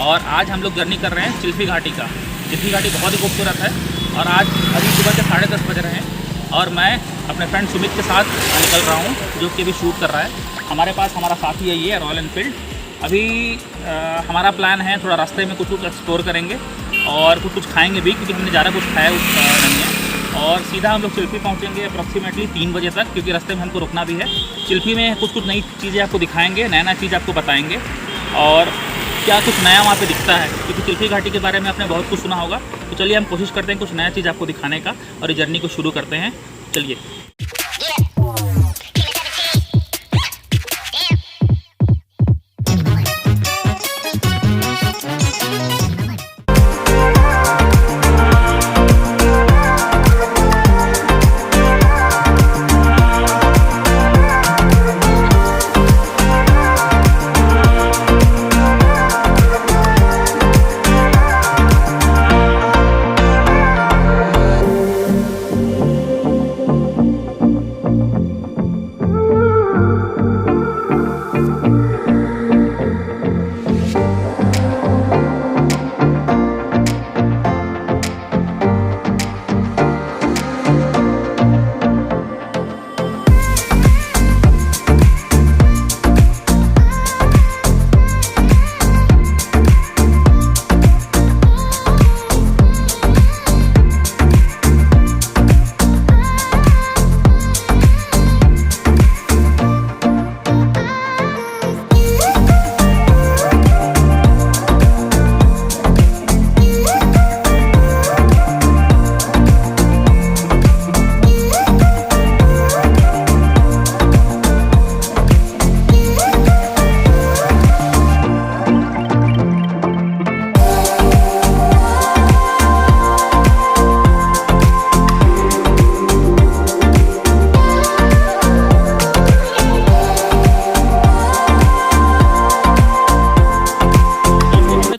और आज हम लोग जर्नी कर रहे हैं चिल्फी घाटी का। चिल्फी घाटी बहुत ही खूबसूरत है और आज अभी सुबह के 10:30 बज रहे हैं और मैं अपने फ्रेंड सुमित के साथ निकल रहा हूँ, जो कि अभी शूट कर रहा है। हमारे पास हमारा साथी है ये रॉयल एनफील्ड। अभी हमारा प्लान है थोड़ा रास्ते में कुछ एक्सप्लोर करेंगे और कुछ खाएंगे भी, क्योंकि हमने ज़्यादा कुछ खाया नहीं है। और सीधा हम लोग चिल्फी पहुंचेंगे अप्रॉक्सीमेटली 3 बजे तक, क्योंकि रास्ते में हमको रुकना भी है। चिल्फी में कुछ नई चीज़ें आपको दिखाएंगे, नया चीज़ आपको बताएंगे और क्या कुछ नया वहाँ पे दिखता है, क्योंकि चिल्फी घाटी के बारे में आपने बहुत कुछ सुना होगा। तो चलिए हम कोशिश करते हैं कुछ नया चीज़ आपको दिखाने का और ये जर्नी को शुरू करते हैं। चलिए।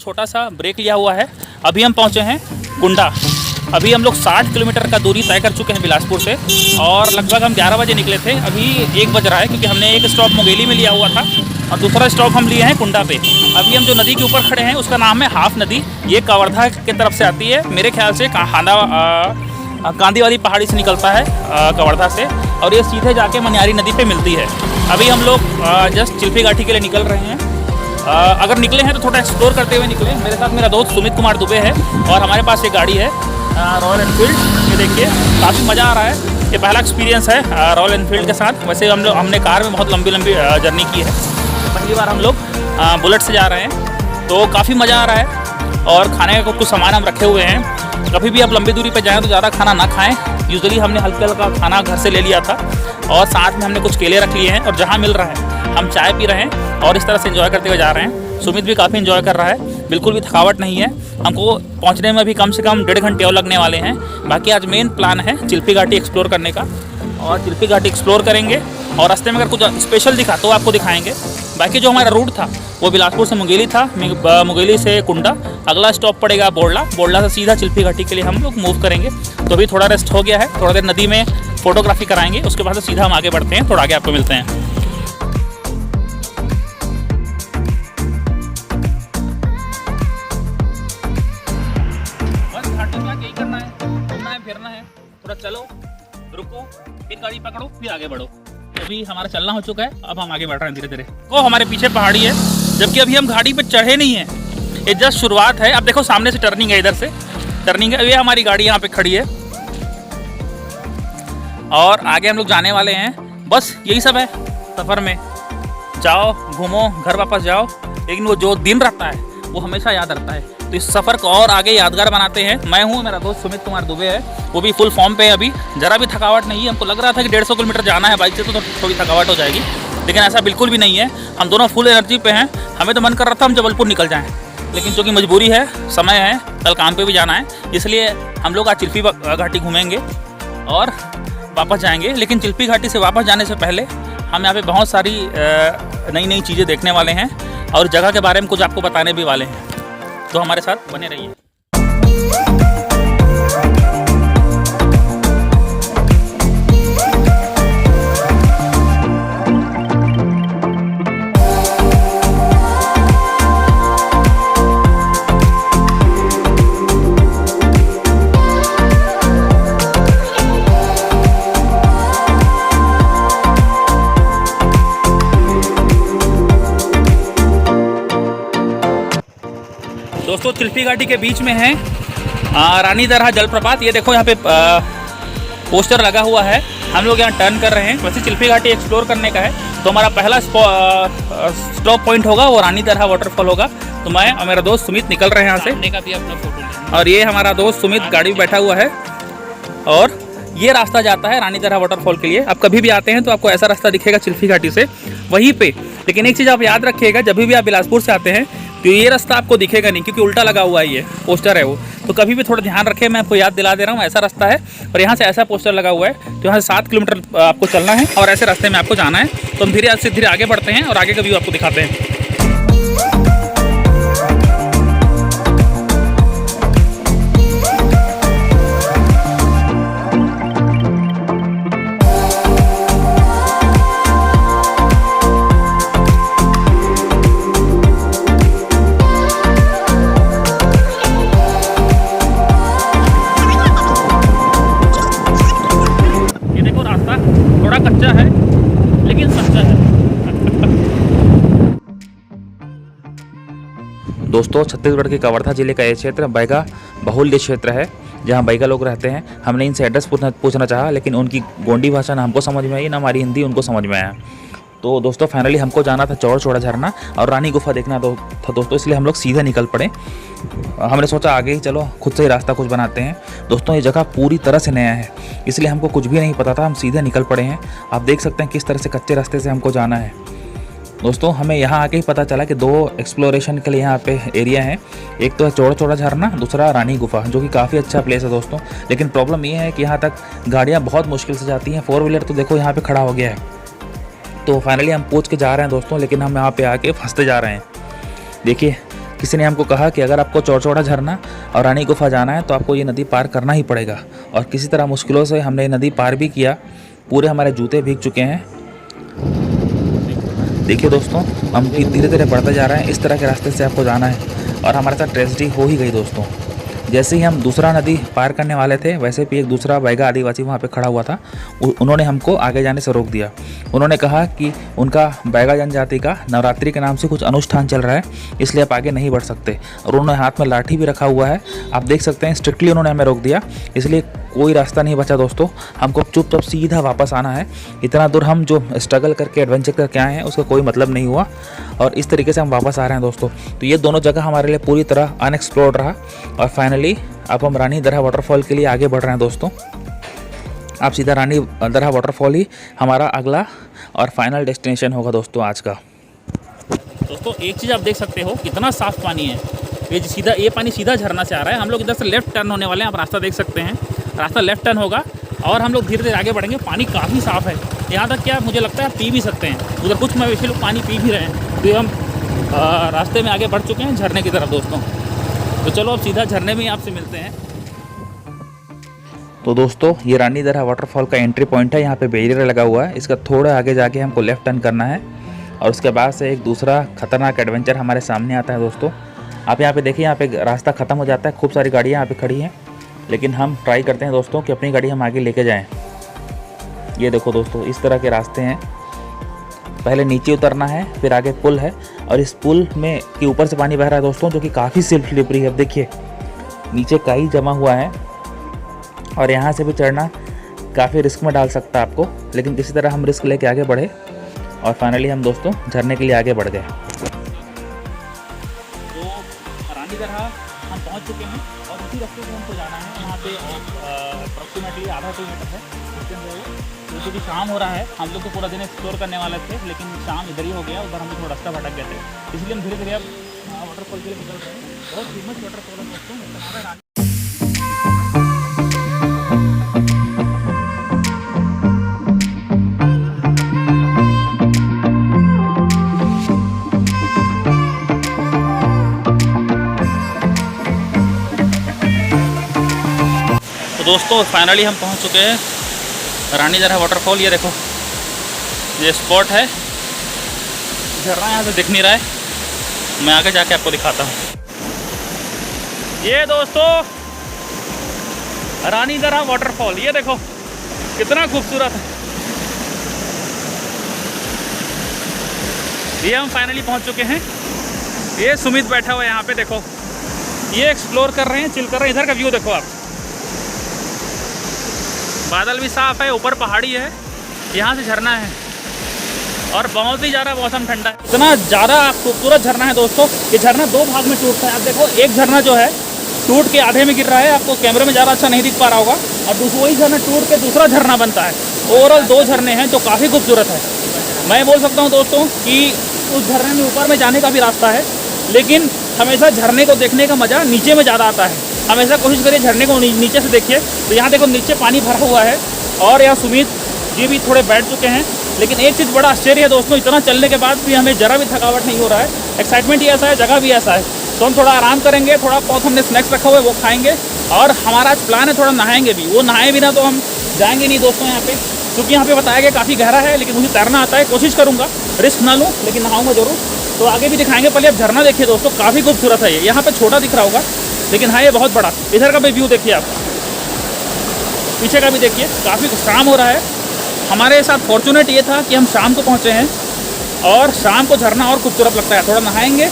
छोटा सा ब्रेक लिया हुआ है। अभी हम पहुंचे हैं कुंडा। अभी हम लोग 60 किलोमीटर का दूरी तय कर चुके हैं बिलासपुर से और लगभग हम 11 बजे निकले थे। अभी 1 बज रहा है, क्योंकि हमने एक स्टॉप मुंगेली में लिया हुआ था और दूसरा स्टॉप हम लिए हैं कुंडा पे। अभी हम जो नदी के ऊपर खड़े हैं उसका नाम है हाफ नदी। ये कवर्धा की तरफ से आती है, मेरे ख्याल से कांदी वाली पहाड़ी से निकलता है कवर्धा से, और ये सीधे जाके मनियारी नदी पे मिलती है। अभी हम लोग जस्ट चिल्फी घाटी के लिए निकल रहे हैं। अगर निकले हैं तो थोड़ा एक्सप्लोर करते हुए निकले। मेरे साथ मेरा दोस्त सुमित कुमार दुबे है और हमारे पास एक गाड़ी है रॉयल एनफील्ड। ये देखिए काफ़ी मज़ा आ रहा है। ये पहला एक्सपीरियंस है रॉयल एनफील्ड के साथ। वैसे हमने कार में बहुत लंबी जर्नी की है, पहली बार हम लोग बुलेट से जा रहे हैं, तो काफ़ी मज़ा आ रहा है। और खाने का कुछ सामान हम रखे हुए हैं। कभी भी आप लंबी दूरी पर जाएँ तो ज़्यादा खाना ना खाएँ। यूजुअली हमने हल्का खाना घर से ले लिया था और साथ में हमने कुछ केले रख लिए हैं और जहाँ मिल रहा है हम चाय पी रहे हैं और इस तरह से एंजॉय करते हुए जा रहे हैं। सुमित भी काफ़ी एंजॉय कर रहा है, बिल्कुल भी थकावट नहीं है। हमको पहुंचने में भी कम से कम 1.5 घंटे और लगने वाले हैं। बाकी आज मेन प्लान है चिल्फी घाटी एक्सप्लोर करने का और चिल्फी घाटी एक्सप्लोर करेंगे और रास्ते में अगर कुछ स्पेशल दिखा तो आपको दिखाएंगे। बाकी जो हमारा रूट था वो बिलासपुर से मुंगेली था, मुंगेली से कुंडा। अगला स्टॉप पड़ेगा बोडला। बोडला से सीधा चिल्फी घाटी के लिए हम लोग मूव करेंगे। तो अभी थोड़ा रेस्ट हो गया है, थोड़ा देर नदी में फोटोग्राफी कराएंगे, उसके बाद सीधा हम आगे बढ़ते हैं। थोड़ा आगे आपको मिलते हैं। फिरना है, थोड़ा चलो, रुको, फिर गाड़ी पकड़ो, फिर आगे बढ़ो। अभी हमारा चलना हो चुका है, अब हम आगे बढ़ रहे हैं धीरे धीरे। वो हमारे पीछे पहाड़ी है, जबकि अभी हम घाटी पे चढ़े नहीं हैं। ये जस्ट शुरुआत है। अब देखो सामने से टर्निंग है, इधर से टर्निंग है। ये हमारी गाड़ी यहाँ पे खड़ी है और आगे हम लोग जाने वाले हैं। बस यही सब है सफ़र में। जाओ, घूमो, घर वापस जाओ, लेकिन वो जो दिन रहता है वो हमेशा याद रहता है। तो इस सफ़र को और आगे यादगार बनाते हैं। मैं हूँ, मेरा दोस्त सुमित कुमार दुबे है, वो भी फुल फॉर्म पे है। अभी ज़रा भी थकावट नहीं है। हमको लग रहा था कि 150 किलोमीटर जाना है बाइक से तो थोड़ी थकावट हो जाएगी, लेकिन ऐसा बिल्कुल भी नहीं है। हम दोनों फुल एनर्जी पे हैं। हमें तो मन कर रहा था हम जबलपुर निकल जाएँ, लेकिन चूँकि मजबूरी है, समय है, कल काम पर भी जाना है, इसलिए हम लोग आज चिल्फी घाटी घूमेंगे और वापस जाएंगे। लेकिन चिल्फी घाटी से वापस जाने से पहले हम यहाँ पे बहुत सारी नई चीज़ें देखने वाले हैं और जगह के बारे में कुछ आपको बताने भी वाले हैं। तो हमारे साथ बने रहिए। दोस्तों चिल्फी घाटी के बीच में है रानी दरहा जलप्रपात। ये देखो यहाँ पे पोस्टर लगा हुआ है। हम लोग यहाँ टर्न कर रहे हैं। वैसे चिल्फी घाटी एक्सप्लोर करने का है तो हमारा पहला स्टॉप पॉइंट होगा वो रानी दरहा वाटरफॉल होगा। तो मैं और मेरा दोस्त सुमित निकल रहे हैं यहाँ से का भी अपना फोटो। और ये हमारा दोस्त सुमित गाड़ी में बैठा हुआ है और ये रास्ता जाता है रानी दरहा वाटरफॉल के लिए। आप कभी भी आते हैं तो आपको ऐसा रास्ता दिखेगा चिल्फी घाटी से वहीं पे। लेकिन एक चीज़ आप याद रखिएगा, जब भी आप बिलासपुर से आते हैं तो ये रास्ता आपको दिखेगा नहीं, क्योंकि उल्टा लगा हुआ है, ये पोस्टर है वो। तो कभी भी थोड़ा ध्यान रखें, मैं आपको याद दिला दे रहा हूँ। ऐसा रास्ता है और यहाँ से ऐसा पोस्टर लगा हुआ है, तो यहाँ से 7 किलोमीटर आपको चलना है और ऐसे रास्ते में आपको जाना है। तो हम धीरे से धीरे आगे बढ़ते हैं और आगे का व्यू आपको दिखाते हैं। थोड़ा कच्चा है लेकिन सच्चा है। दोस्तों छत्तीसगढ़ के कवर्धा जिले का ये क्षेत्र बैगा बहुल्य क्षेत्र है, जहाँ बैगा लोग रहते हैं। हमने इनसे एड्रेस पूछना चाहा, लेकिन उनकी गोंडी भाषा ना हमको समझ में आई ना हमारी हिंदी उनको समझ में आया। तो दोस्तों फाइनली हमको जाना था चौड़ चौड़ा झरना और रानी गुफा देखना था दोस्तों, इसलिए हम लोग सीधे निकल पड़े। हमने सोचा आगे ही चलो खुद से ही रास्ता कुछ बनाते हैं। दोस्तों ये जगह पूरी तरह से नया है, इसलिए हमको कुछ भी नहीं पता था, हम सीधे निकल पड़े हैं। आप देख सकते हैं किस तरह से कच्चे रास्ते से हमको जाना है। दोस्तों हमें यहाँ आके ही पता चला कि 2 एक्सप्लोरेशन के लिए यहाँ पे एरिया है। एक तो है चौड़ा चौड़ा झरना, दूसरा रानी गुफा, जो कि काफ़ी अच्छा प्लेस है दोस्तों। लेकिन प्रॉब्लम ये है कि यहाँ तक गाड़ियाँ बहुत मुश्किल से जाती हैं। 4 व्हीलर तो देखो यहाँ पे खड़ा हो गया है। तो फाइनली हम पूछ के जा रहे हैं दोस्तों, लेकिन हम यहाँ पे आके फंसते जा रहे हैं। देखिए किसी ने हमको कहा कि अगर आपको चौड़ा चौड़ा झरना और रानी गुफा जाना है तो आपको ये नदी पार करना ही पड़ेगा। और किसी तरह मुश्किलों से हमने ये नदी पार भी किया। पूरे हमारे जूते भीग चुके हैं। देखिए दोस्तों हम धीरे धीरे बढ़ते जा रहे हैं। इस तरह के रास्ते से आपको जाना है और हमारे साथ ट्रेजेडी हो ही गई दोस्तों। जैसे ही हम दूसरा नदी पार करने वाले थे, वैसे भी एक दूसरा बैगा आदिवासी वहाँ पे खड़ा हुआ था। उन्होंने हमको आगे जाने से रोक दिया। उन्होंने कहा कि उनका बैगा जनजाति का नवरात्रि के नाम से कुछ अनुष्ठान चल रहा है, इसलिए आप आगे नहीं बढ़ सकते। और उन्होंने हाथ में लाठी भी रखा हुआ है, आप देख सकते हैं। स्ट्रिक्टली उन्होंने हमें रोक दिया, इसलिए कोई रास्ता नहीं बचा दोस्तों। हमको चुपचाप सीधा वापस आना है। इतना दूर हम जो स्ट्रगल करके एडवेंचर करके आए हैं उसका कोई मतलब नहीं हुआ और इस तरीके से हम वापस आ रहे हैं दोस्तों। तो ये दोनों जगह हमारे लिए पूरी तरह अनएक्सप्लोर्ड रहा और फाइनली अब हम रानी दरहा वाटरफॉल के लिए आगे बढ़ रहे हैं दोस्तों। अब सीधा रानी दरहा वाटरफॉल ही हमारा अगला और फाइनल डेस्टिनेशन होगा दोस्तों आज का। दोस्तों एक चीज़ आप देख सकते हो कितना साफ़ पानी है। ये पानी सीधा झरना से आ रहा है। हम लोग इधर से लेफ्ट टर्न होने वाले हैं। आप रास्ता देख सकते हैं, रास्ता लेफ्ट टर्न होगा और हम लोग धीरे धीरे आगे बढ़ेंगे। पानी काफ़ी साफ़ है, यहाँ तक क्या मुझे लगता है पी भी सकते हैं। उधर कुछ मवेशी लोग पानी पी भी रहे हैं। तो हम रास्ते में आगे बढ़ चुके हैं झरने की तरफ दोस्तों। तो चलो अब सीधा झरने में ही आपसे मिलते हैं। तो दोस्तों ये रानी दरहा वाटरफॉल का एंट्री पॉइंट है। यहाँ पे बैरियर लगा हुआ है। इसका थोड़ा आगे जाके हमको लेफ्ट टर्न करना है और उसके बाद से एक दूसरा खतरनाक एडवेंचर हमारे सामने आता है दोस्तों। आप यहाँ पे देखिए, यहाँ पे रास्ता ख़त्म हो जाता है। खूब सारी गाड़ियाँ यहाँ पे खड़ी हैं, लेकिन हम ट्राई करते हैं दोस्तों कि अपनी गाड़ी हम आगे लेके जाएं। ये देखो दोस्तों इस तरह के रास्ते हैं। पहले नीचे उतरना है, फिर आगे पुल है और इस पुल में के ऊपर से पानी बह रहा है दोस्तों, जो कि काफ़ी स्लिपरी है। अब देखिए नीचे काई जमा हुआ है और यहाँ से भी चढ़ना काफ़ी रिस्क में डाल सकता है आपको, लेकिन किसी तरह हम रिस्क लेके आगे बढ़े और फाइनली हम दोस्तों झरने के लिए आगे बढ़ गए। तो रानी दरहा हम पहुँच चुके हैं और उसी रास्ते से हमको जाना है। वहाँ पे अप्रॉक्सीमेटली आधा किलोमीटर है। तो क्योंकि शाम हो रहा है, हम लोग तो पूरा दिन एक्सप्लोर करने वाले थे, लेकिन शाम इधर ही हो गया। उधर हम लोग थोड़ा रास्ता भटक गए थे, इसलिए हम धीरे धीरे अब वाटरफॉल के लिए निकल रहे हैं। बहुत फेमस वाटरफॉल है दोस्तों। दोस्तों फाइनली हम पहुंच चुके हैं रानी दरहा वाटरफॉल। ये देखो ये स्पॉट है। झरना यहाँ से दिख नहीं रहा है, मैं आगे जाके आपको दिखाता हूँ। ये दोस्तों रानी दरहा वाटरफॉल, ये देखो कितना खूबसूरत है। ये हम फाइनली पहुंच चुके हैं। ये सुमित बैठा हुआ है यहाँ पे, देखो ये एक्सप्लोर कर रहे हैं, चिल कर रहे हैं। इधर का व्यू देखो आप, बादल भी साफ है, ऊपर पहाड़ी है, यहाँ से झरना है और बहुत ही ज़्यादा मौसम ठंडा है। इतना ज़्यादा खूबसूरत झरना है दोस्तों। ये झरना दो भाग में टूटता है। आप देखो, एक झरना जो है टूट के आधे में गिर रहा है, आपको कैमरे में ज़्यादा अच्छा नहीं दिख पा रहा होगा, और वही झरना टूट के दूसरा झरना बनता है। ओवरऑल दो झरने हैं जो काफ़ी खूबसूरत है। मैं बोल सकता हूँ दोस्तों कि उस झरने में ऊपर में जाने का भी रास्ता है, लेकिन हमेशा झरने को देखने का मज़ा नीचे में ज़्यादा आता है। हमेशा कोशिश करिए झरने को नीचे से देखिए। तो यहाँ देखो नीचे पानी भरा हुआ है और यहाँ सुमित जी भी थोड़े बैठ चुके हैं। लेकिन एक चीज़ बड़ा आश्चर्य है दोस्तों, इतना चलने के बाद भी हमें ज़रा भी थकावट नहीं हो रहा है। एक्साइटमेंट ही ऐसा है, जगह भी ऐसा है। तो हम थोड़ा आराम करेंगे, थोड़ा बहुत हमने स्नैक्स रखा हुआ है वो खाएंगे, और हमारा आज प्लान है थोड़ा नहाएंगे भी। वो नहाए बिना तो हम जाएंगे नहीं दोस्तों यहाँ पे, क्योंकि यहाँ पे बताया गया काफ़ी गहरा है, लेकिन मुझे तैरना आता है, कोशिश करूँगा, रिस्क ना लूँ, लेकिन नहाऊंगा जरूर। तो आगे भी दिखाएंगे। पहले अब झरना देखिए दोस्तों, काफ़ी खूबसूरत है ये। यहाँ पे छोटा दिख रहा होगा, लेकिन हाँ ये बहुत बड़ा। इधर का भी व्यू देखिए आप, पीछे का भी देखिए। काफ़ी शाम हो रहा है। हमारे साथ फॉर्चुनेट ये था कि हम शाम को पहुँचे हैं, और शाम को झरना और खूबसूरत लगता है। थोड़ा नहाएंगे,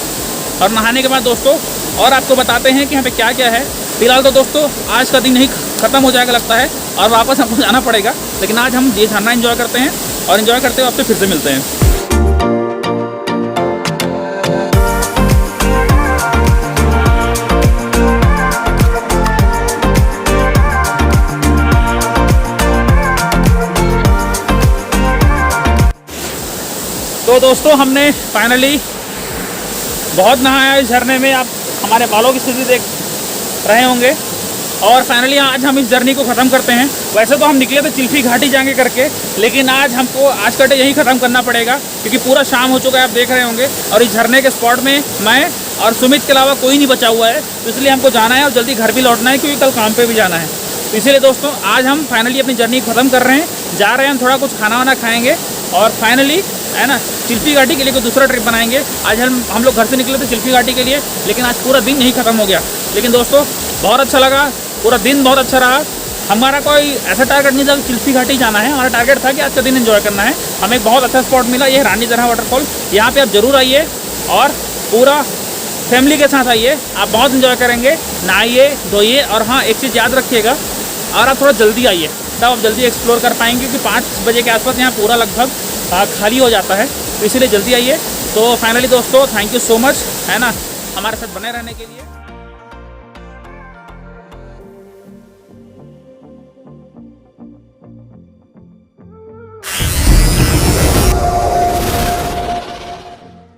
और नहाने के बाद दोस्तों और आपको बताते हैं कि यहाँ पे क्या क्या है। फिलहाल तो दोस्तों आज का दिन ही ख़त्म हो जाएगा लगता है, और वापस हमको जाना पड़ेगा। लेकिन आज हम ये झरना एंजॉय करते हैं, और एंजॉय करते हुए आपसे फिर से मिलते हैं। तो दोस्तों हमने फाइनली बहुत नहाया इस झरने में। आप हमारे बालों की स्थिति देख रहे होंगे। और फाइनली आज हम इस जर्नी को ख़त्म करते हैं। वैसे तो हम निकले थे चिल्फी घाटी जाके करके, लेकिन आज हमको आज का डे यहीं ख़त्म करना पड़ेगा, क्योंकि पूरा शाम हो चुका है, आप देख रहे होंगे। और इस झरने के स्पॉट में मैं और सुमित के अलावा कोई नहीं बचा हुआ है। तो इसलिए हमको जाना है और जल्दी घर भी लौटना है, क्योंकि कल काम पर भी जाना है। तो इसीलिए दोस्तों आज हम फाइनली अपनी जर्नी ख़त्म कर रहे हैं। जा रहे हैं हम, थोड़ा कुछ खाना वाना खाएँगे, और फाइनली है ना चिल्फी घाटी के लिए कोई दूसरा ट्रिप बनाएंगे। आज हम लोग घर से निकले थे चिल्फी घाटी के लिए, लेकिन आज पूरा दिन यही ख़त्म हो गया। लेकिन दोस्तों बहुत अच्छा लगा, पूरा दिन बहुत अच्छा रहा। हमारा कोई ऐसा टारगेट नहीं था कि चिल्फी घाटी जाना है, हमारा टारगेट था कि आज का दिन एंजॉय करना है। हमें एक बहुत अच्छा स्पॉट मिला, ये रानी जरहा वाटरफॉल। यहाँ पे आप ज़रूर आइए और पूरा फैमिली के साथ आइए, आप बहुत एंजॉय करेंगे। नहाइए, धोइए, और हाँ एक चीज़ याद रखिएगा, और आप थोड़ा जल्दी आइए, तब आप जल्दी एक्सप्लोर कर पाएंगे, क्योंकि 5 बजे के आसपास यहाँ पूरा लगभग खाली हो जाता है। तो इसीलिए जल्दी आइए। तो फाइनली दोस्तों थैंक यू सो मच, है ना, हमारे साथ बने रहने के लिए।